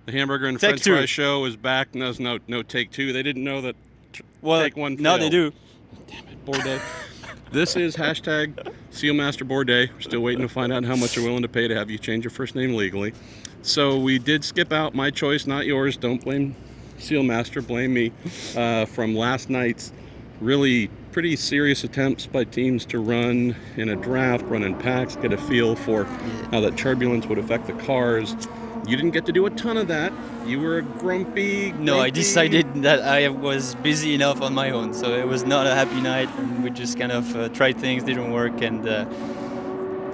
The hamburger and French fry show is back. No take two. They didn't know that. Take one. No, failed. they do. Damn it, Bourdais. This is hashtag Sealmaster Bourdais. We're still waiting to find out how much you're willing to pay to have you change your first name legally. So we did skip out my choice, not yours. Don't blame Sealmaster, blame me. From last night's really pretty serious attempts by teams to run in a draft, run in packs, get a feel for how that turbulence would affect the cars. You didn't get to do a ton of that. You were a grumpy. No, I decided that I was busy enough on my own, so it was not a happy night, and we just kind of tried things, didn't work, and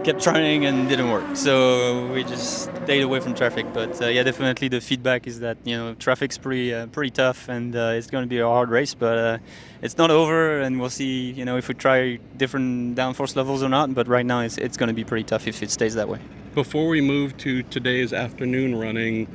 kept trying and didn't work. So we just stayed away from traffic. But yeah, definitely the feedback is that traffic's pretty tough, and it's going to be a hard race. But it's not over, and we'll see if we try different downforce levels or not. But right now it's going to be pretty tough if it stays that way. Before we move to today's afternoon running,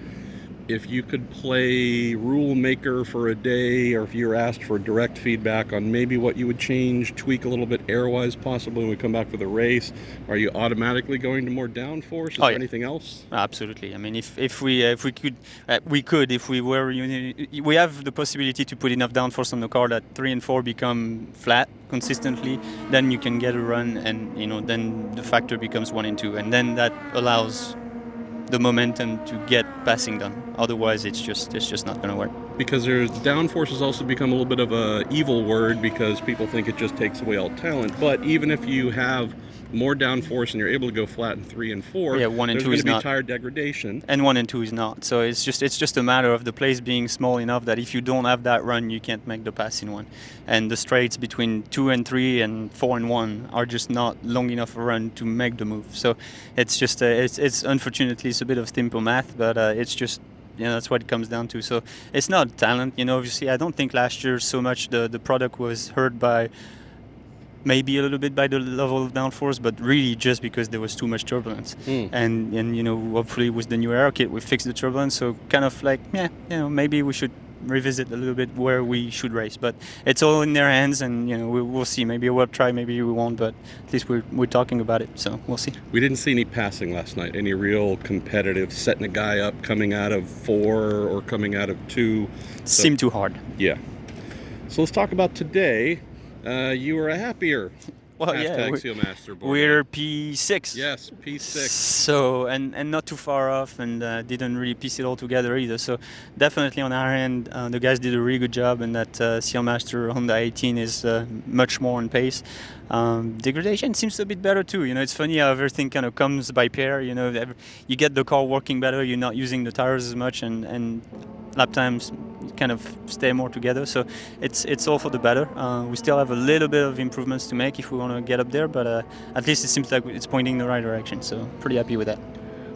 if you could play rule maker for a day, or if you were asked for direct feedback on maybe what you would change, tweak a little bit air-wise possibly when we come back for the race, are you automatically going to more downforce? Is there anything else? Absolutely. I mean, if we could, if we were, we have the possibility to put enough downforce on the car that 3 and 4 become flat consistently, then you can get a run, and then the factor becomes 1 and 2, and then that allows the momentum to get passing done. Otherwise, it's just not going to work. Because downforce has also become a little bit of a evil word because people think it just takes away all talent. But even if you have more downforce and you're able to go flat in 3 and 4, 1 and 2 there's is going to not be tire degradation. And 1 and 2 is not. So it's just a matter of the place being small enough that if you don't have that run, you can't make the pass in 1. And the straights between 2 and 3 and 4 and 1 are just not long enough a run to make the move. So it's just it's unfortunately it's a bit of simple math, but it's just that's what it comes down to. So it's not talent. Obviously I don't think last year so much the product was hurt by maybe a little bit by the level of downforce, but really just because there was too much turbulence. And hopefully with the new aero kit we fixed the turbulence, so kind of like maybe we should revisit a little bit where we should race, but it's all in their hands, and we'll see. Maybe we'll try, maybe we won't, but at least we're talking about it, so we'll see. We didn't see any passing last night, any real competitive setting a guy up coming out of 4 or coming out of 2. Seemed too hard. Yeah. So let's talk about today. You were a happier Sealmaster Bourdais. We're P6. Yes, P6. So and not too far off, and didn't really piece it all together either. So definitely on our end, the guys did a really good job, and that Sealmaster Honda 18 is much more on pace. Degradation seems a bit better too. It's funny how everything kind of comes by pair. You get the car working better. You're not using the tires as much, and lap times kind of stay more together. So it's all for the better. We still have a little bit of improvements to make if we want to get up there, but at least it seems like it's pointing in the right direction. So pretty happy with that.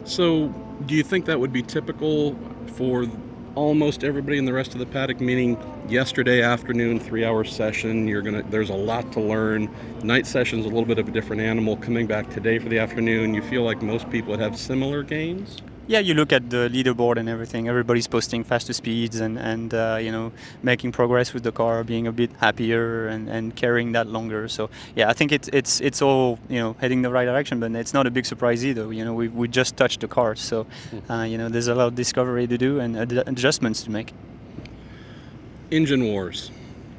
So do you think that would be typical for almost everybody in the rest of the paddock, meaning yesterday afternoon 3-hour session, there's a lot to learn. Night session's a little bit of a different animal. Coming back today for the afternoon, you feel like most people would have similar gains? Yeah, you look at the leaderboard and everything. Everybody's posting faster speeds and making progress with the car, being a bit happier and carrying that longer. So yeah, I think it's all heading the right direction, but it's not a big surprise either. We just touched the car, so there's a lot of discovery to do and adjustments to make. Engine wars.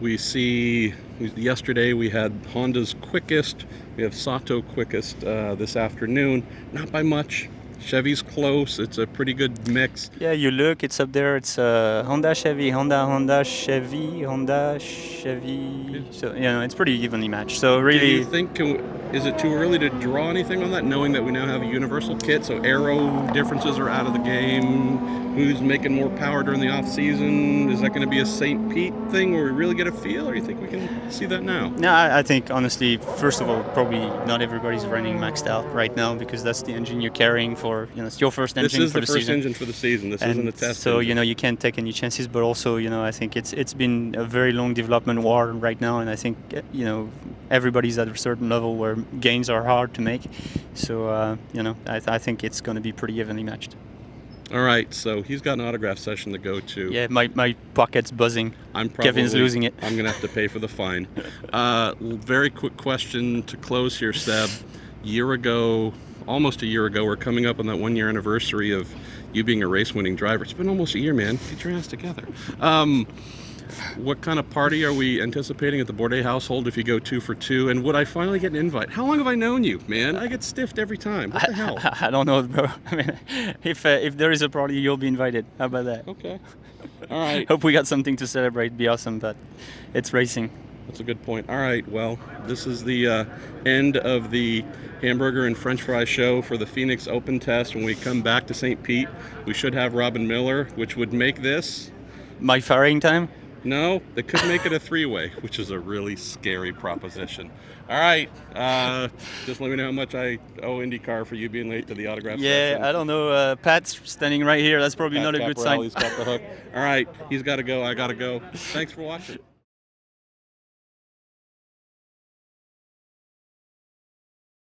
We see yesterday we had Honda's quickest. We have Sato quickest this afternoon, not by much. Chevy's close. It's a pretty good mix. Yeah, you look, it's up there. It's Honda, Chevy, Honda, Chevy, Honda, Chevy. So, it's pretty evenly matched. So really... Do you think, is it too early to draw anything on that, knowing that we now have a universal kit, so aero differences are out of the game? Who's making more power during the off-season? Is that going to be a St. Pete thing where we really get a feel, or do you think we can see that now? No, I think, honestly, first of all, probably not everybody's running maxed out right now, because that's the engine you're carrying for, it's your first engine for the season. This is the first engine for the season. This isn't a test so, engine. You can't take any chances, but also, I think it's been a very long development war right now, and I think, everybody's at a certain level where gains are hard to make. So, I think it's going to be pretty evenly matched. All right, so he's got an autograph session to go to. Yeah, my pocket's buzzing. Kevin's losing it. I'm going to have to pay for the fine. Very quick question to close here, Seb. Year ago, almost a year ago. We're coming up on that 1-year anniversary of you being a race-winning driver. It's been almost a year, man. Get your ass together. What kind of party are we anticipating at the Bourdais household if you go 2 for 2? And would I finally get an invite? How long have I known you, man? I get stiffed every time. What the hell? I don't know, bro. I mean, if there is a party, you'll be invited. How about that? Okay. All right. Hope we got something to celebrate. Be awesome, but it's racing. That's a good point. All right. Well, this is the end of the hamburger and french fry show for the Phoenix Open Test. When we come back to St. Pete, we should have Robin Miller, which would make this... My firing time? No, they could make it a 3-way, which is a really scary proposition. All right, just let me know how much I owe IndyCar for you being late to the autograph session. I don't know. Pat's standing right here. That's probably not a good sign. He's got the hook. All right, he's got to go. I got to go. Thanks for watching.